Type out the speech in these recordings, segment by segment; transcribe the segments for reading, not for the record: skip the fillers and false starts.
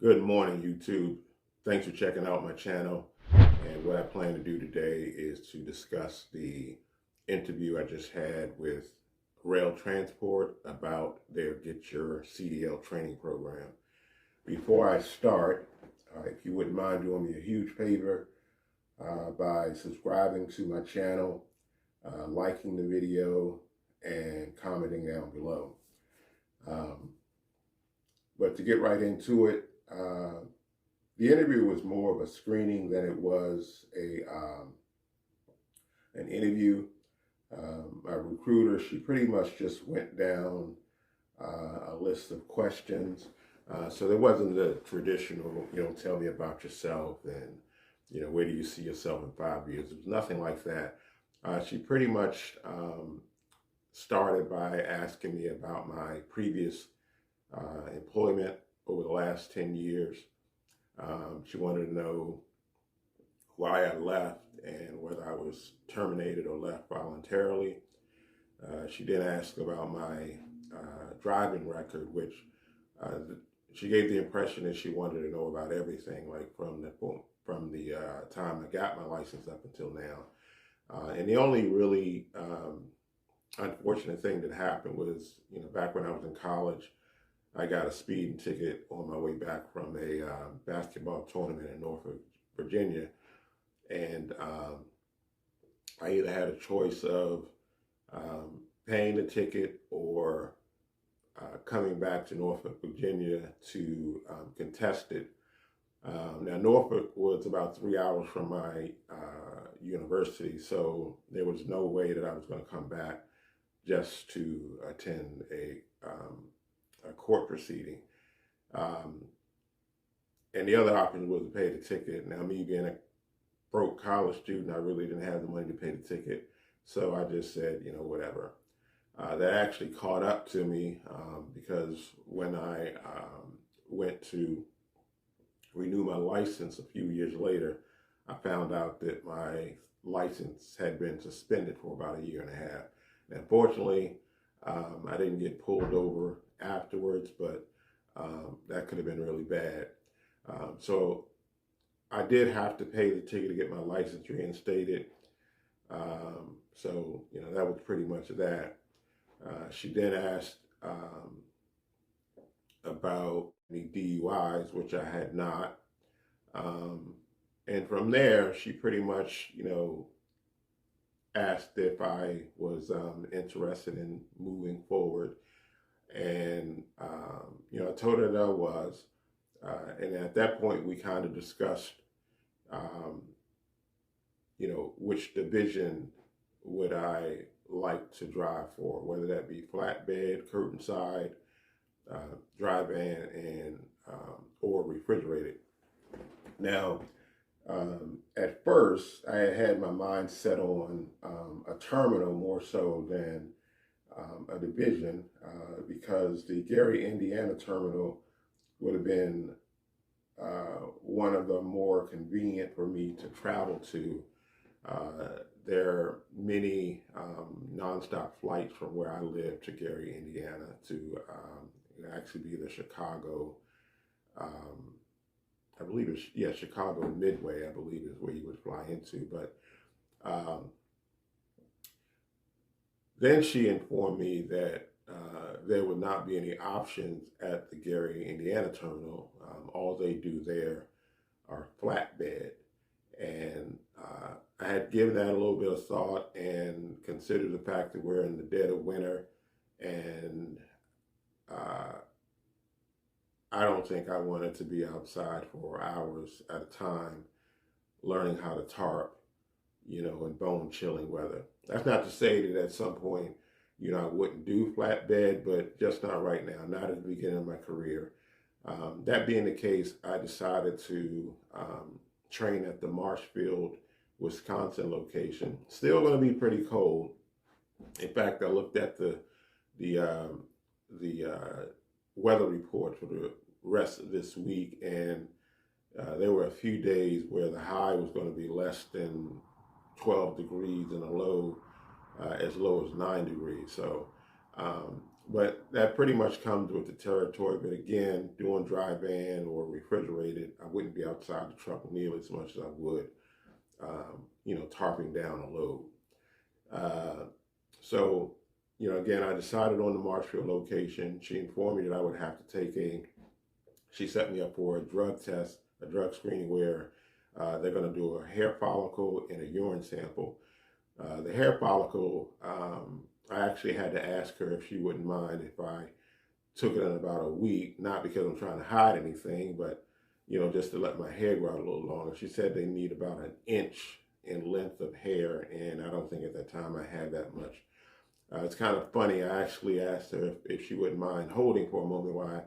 Good morning, YouTube. Thanks for checking out my channel. And what I plan to do today is to discuss the interview I just had with Rail Transport about their Get Your CDL training program. Before I start, if you wouldn't mind doing me a huge favor by subscribing to my channel, liking the video, and commenting down below. But to get right into it, the interview was more of a screening than it was an interview. My recruiter, she pretty much just went down a list of questions. So there wasn't the traditional, tell me about yourself and, where do you see yourself in 5 years? It was nothing like that. She pretty much started by asking me about my previous employment over the last 10 years. She wanted to know why I left and whether I was terminated or left voluntarily. She then asked about my driving record, which she gave the impression that she wanted to know about everything, like from the time I got my license up until now. And the only really unfortunate thing that happened was, back when I was in college, I got a speeding ticket on my way back from a basketball tournament in Norfolk, Virginia. And I either had a choice of paying the ticket or coming back to Norfolk, Virginia to contest it. Now, Norfolk was about 3 hours from my university, so there was no way that I was going to come back just to attend a court proceeding. And the other option was to pay the ticket. Now, me being a broke college student, I really didn't have the money to pay the ticket. So I just said, whatever. That actually caught up to me because when I went to renew my license a few years later, I found out that my license had been suspended for about 1.5 years. And fortunately, I didn't get pulled over afterwards, but that could have been really bad. So I did have to pay the ticket to get my license reinstated. So, that was pretty much that. She then asked about any DUIs, which I had not. And from there, she pretty much, asked if I was interested in moving forward. And, I told her that I was. And at that point, we kind of discussed, which division would I like to drive for, whether that be flatbed, curtain side, dry van, and or refrigerated. Now, at first, I had my mind set on a terminal more so than a division because the Gary, Indiana terminal would have been one of the more convenient for me to travel to. There are many nonstop flights from where I live to Gary, Indiana to actually be the Chicago, I believe it's, Chicago Midway, I believe is where you would fly into. But then she informed me that there would not be any options at the Gary, Indiana terminal. All they do there are flatbed. And I had given that a little bit of thought and considered the fact that we're in the dead of winter, and I don't think I wanted to be outside for hours at a time learning how to tarp, in bone chilling weather. That's not to say that at some point, I wouldn't do flatbed, but just not right now, not at the beginning of my career. That being the case, I decided to train at the Marshfield, Wisconsin location. Still going to be pretty cold. In fact, I looked at the weather report for the rest of this week, and there were a few days where the high was going to be less than 12 degrees and a low as low as 9 degrees. So But that pretty much comes with the territory. But again, doing dry van or refrigerated, I wouldn't be outside the truck nearly as much as I would, tarping down a load. Uh, so, again, I decided on the Marshfield location. She informed me that I would have to she set me up for a drug test, a drug screening where they're going to do a hair follicle and a urine sample. The hair follicle, I actually had to ask her if she wouldn't mind if I took it in about a week, not because I'm trying to hide anything, but, just to let my hair grow out a little longer. She said they need about an inch in length of hair, and I don't think at that time I had that much. It's kind of funny. I actually asked her if she wouldn't mind holding for a moment while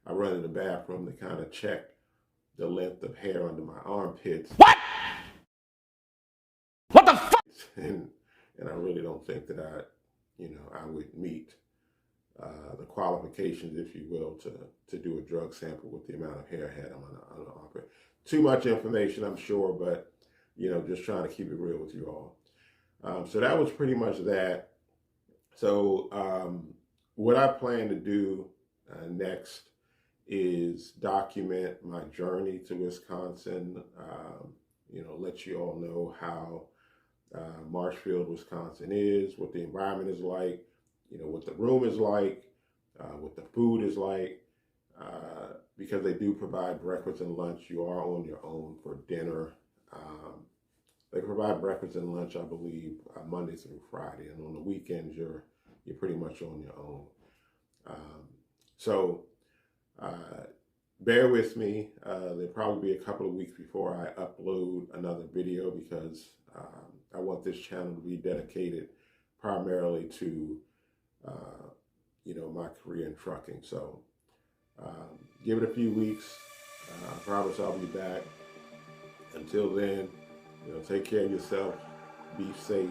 I run in the bathroom to kind of check the length of hair under my armpits. What? What the fuck? And I really don't think that I would meet the qualifications, if you will, to do a drug sample with the amount of hair I had on the armpit. Too much information, I'm sure, but just trying to keep it real with you all. So that was pretty much that. So what I plan to do next is document my journey to Wisconsin, let you all know how Marshfield, Wisconsin is, what the environment is like, what the room is like, what the food is like, because they do provide breakfast and lunch. You are on your own for dinner. They provide breakfast and lunch, I believe, Monday through Friday, and on the weekends you're pretty much on your own. So bear with me. There'll probably be a couple of weeks before I upload another video because I want this channel to be dedicated primarily to my career in trucking. So give it a few weeks. I promise I'll be back. Until then, take care of yourself, be safe,